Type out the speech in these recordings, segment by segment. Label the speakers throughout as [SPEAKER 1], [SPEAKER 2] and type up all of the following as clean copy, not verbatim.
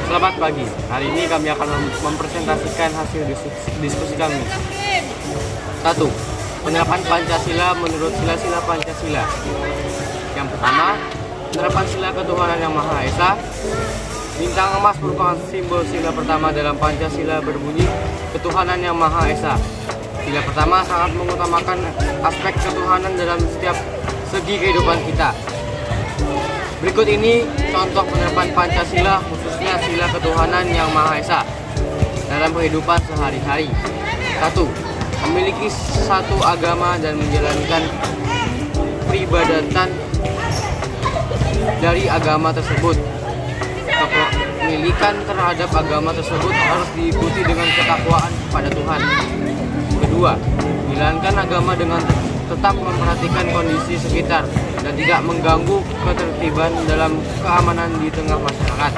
[SPEAKER 1] Selamat pagi. Hari ini kami akan mempresentasikan hasil diskusi kami. 1. Penerapan Pancasila menurut sila-sila Pancasila. Yang pertama, penerapan sila ketuhanan yang Maha Esa. Bintang emas merupakan simbol sila pertama dalam Pancasila, berbunyi ketuhanan yang Maha Esa. Sila pertama sangat mengutamakan aspek ketuhanan dalam setiap segi kehidupan kita. Berikut ini contoh penerapan Pancasila, khususnya sila ketuhanan yang Maha Esa dalam kehidupan sehari-hari. 1. Memiliki satu agama dan menjalankan peribadatan dari agama tersebut. Kepemilikan terhadap agama tersebut harus diikuti dengan ketakwaan kepada Tuhan. Kedua, menjalankan agama dengan tetap memperhatikan kondisi sekitar dan tidak mengganggu ketertiban dalam keamanan di tengah masyarakat.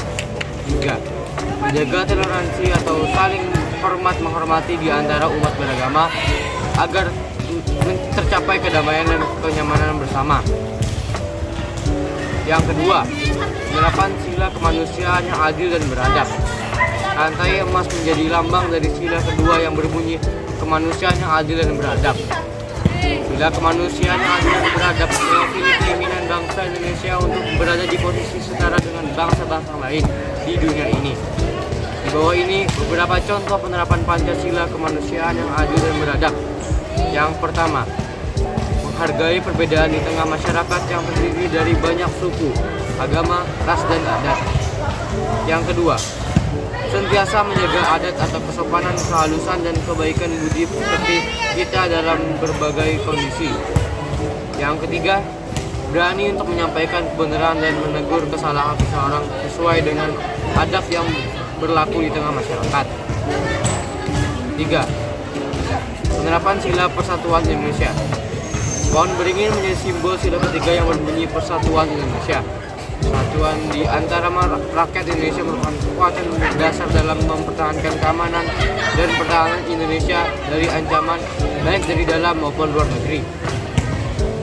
[SPEAKER 1] 3. Menjaga toleransi atau saling menghormati di antara umat beragama agar tercapai kedamaian dan kenyamanan bersama. Yang kedua, penerapan sila kemanusiaan yang adil dan beradab. Rantai emas menjadi lambang dari sila kedua yang berbunyi kemanusiaan yang adil dan beradab. Sila kemanusiaan yang adil dan beradab mewakili keinginan bangsa Indonesia untuk berada di posisi setara dengan bangsa-bangsa lain di dunia ini. Di bawah ini beberapa contoh penerapan Pancasila kemanusiaan yang adil dan beradab. Yang pertama, menghargai perbedaan di tengah masyarakat yang terdiri dari banyak suku, agama, ras, dan adat. Yang kedua, sentiasa menjaga adat atau kesopanan, kehalusan, dan kebaikan budi pekerti kita dalam berbagai kondisi. Yang ketiga, berani untuk menyampaikan kebenaran dan menegur kesalahan seseorang sesuai dengan adab yang berlaku di tengah masyarakat. 3. Penerapan sila persatuan Indonesia. Pohon beringin menjadi simbol sila ketiga yang berbunyi persatuan Indonesia. Persatuan di antara rakyat Indonesia merupakan kekuatan dasar dalam mempertahankan keamanan dan pertahanan Indonesia dari ancaman baik dari dalam maupun luar negeri.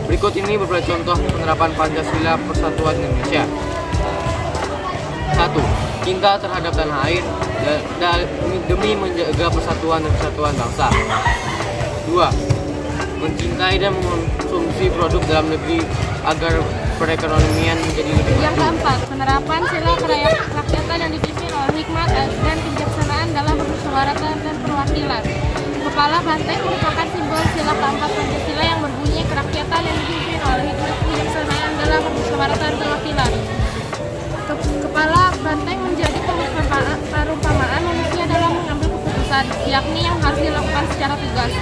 [SPEAKER 1] Berikut ini beberapa contoh penerapan Pancasila Persatuan Indonesia. 1. Cinta terhadap tanah air demi menjaga persatuan dan kesatuan bangsa. 2. Mencintai dan mengkonsumsi produk dalam negeri agar perekonomian menjadi lebih maju.
[SPEAKER 2] Yang keempat, penerapan sila kerakyatan yang dipimpin oleh hikmat dan kebijaksanaan dalam permusyawaratan dan perwakilan. Kepala banteng merupakan simbol sila keempat Pancasila yang berbunyi kerakyatan yang dipimpin oleh hikmat dan kebijaksanaan dalam permusyawaratan dan perwakilan. Kepala banteng menjadi perumpamaan manusia dalam mengambil keputusan, yakni yang harus dilakukan secara tegas.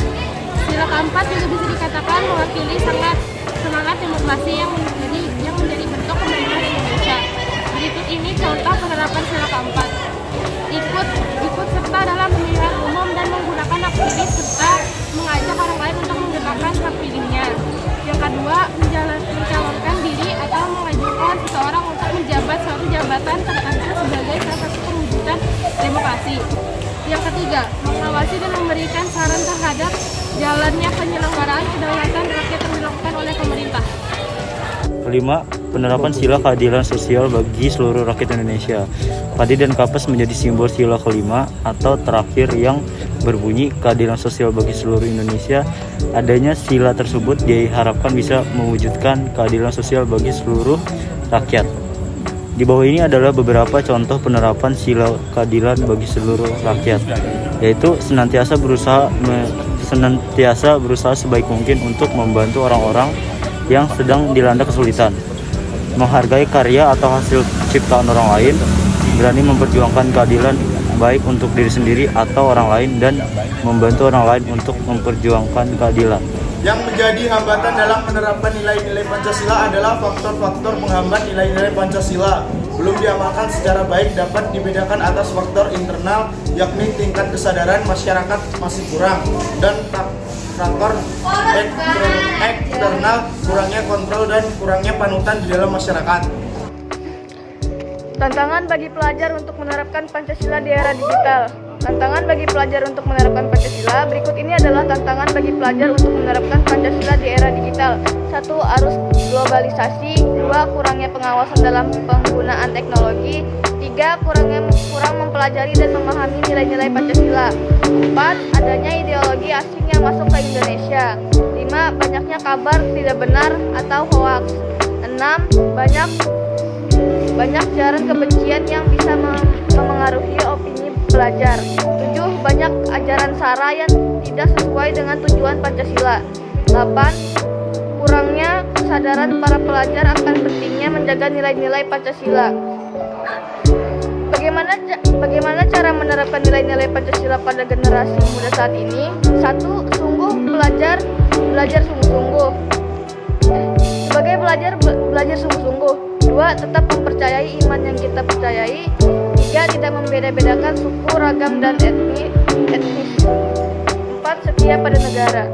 [SPEAKER 2] Sila keempat juga bisa dikatakan mewakili semangat demokrasi yang menjadi bentuk pemerintahan Indonesia. Berikut ini contoh penerapan sila keempat. Ikut serta dalam pemilihan umum dan menggunakan hak pilih serta mengajak orang lain untuk menggunakan hak pilihnya. Yang kedua, mencalonkan diri atau mengajukan seseorang untuk menjabat suatu jabatan tertentu sebagai salah satu perwujudan demokrasi. Yang ketiga, mengawasi dan memberikan saran terhadap jalannya penyelenggaraan kedaulatan rakyat yang dilakukan oleh pemerintah.
[SPEAKER 3] Kelima, penerapan sila keadilan sosial bagi seluruh rakyat Indonesia. Padi dan kapas menjadi simbol sila kelima atau terakhir yang berbunyi keadilan sosial bagi seluruh Indonesia. Adanya sila tersebut diharapkan bisa mewujudkan keadilan sosial bagi seluruh rakyat. Di bawah ini adalah beberapa contoh penerapan sila keadilan bagi seluruh rakyat, yaitu senantiasa berusaha sebaik mungkin untuk membantu orang-orang yang sedang dilanda kesulitan, menghargai karya atau hasil ciptaan orang lain, berani memperjuangkan keadilan baik untuk diri sendiri atau orang lain, dan membantu orang lain untuk memperjuangkan keadilan.
[SPEAKER 4] Yang menjadi hambatan dalam penerapan nilai-nilai Pancasila adalah faktor-faktor penghambat nilai-nilai Pancasila belum diamalkan secara baik dapat dibedakan atas faktor internal, yakni tingkat kesadaran masyarakat masih kurang, dan faktor eksternal, kurangnya kontrol dan kurangnya panutan di dalam masyarakat.
[SPEAKER 5] Tantangan bagi pelajar untuk menerapkan Pancasila di era digital. Tantangan bagi pelajar untuk menerapkan Pancasila. Berikut ini adalah tantangan bagi pelajar untuk menerapkan Pancasila di era digital. 1. Arus globalisasi. 2. 2. Kurangnya pengawasan dalam penggunaan teknologi. 3. Kurang mempelajari dan memahami nilai-nilai Pancasila. 4. Adanya ideologi asing yang masuk ke Indonesia. 5. Banyaknya kabar tidak benar atau hoaks. 6. Banyak ujaran kebencian yang bisa memengaruhi opini pelajar. 7. Banyak ajaran sara yang tidak sesuai dengan tujuan Pancasila. 8. Kurangnya kesadaran para pelajar akan pentingnya menjaga nilai-nilai Pancasila. Bagaimana cara menerapkan nilai-nilai Pancasila pada generasi muda saat ini? 1. Belajar sungguh-sungguh. Sebagai belajar sungguh-sungguh. 2. Tetap mempercayai iman yang kita percayai. 3. Tidak membeda-bedakan suku, ragam, dan etnis. 4. Setia pada negara.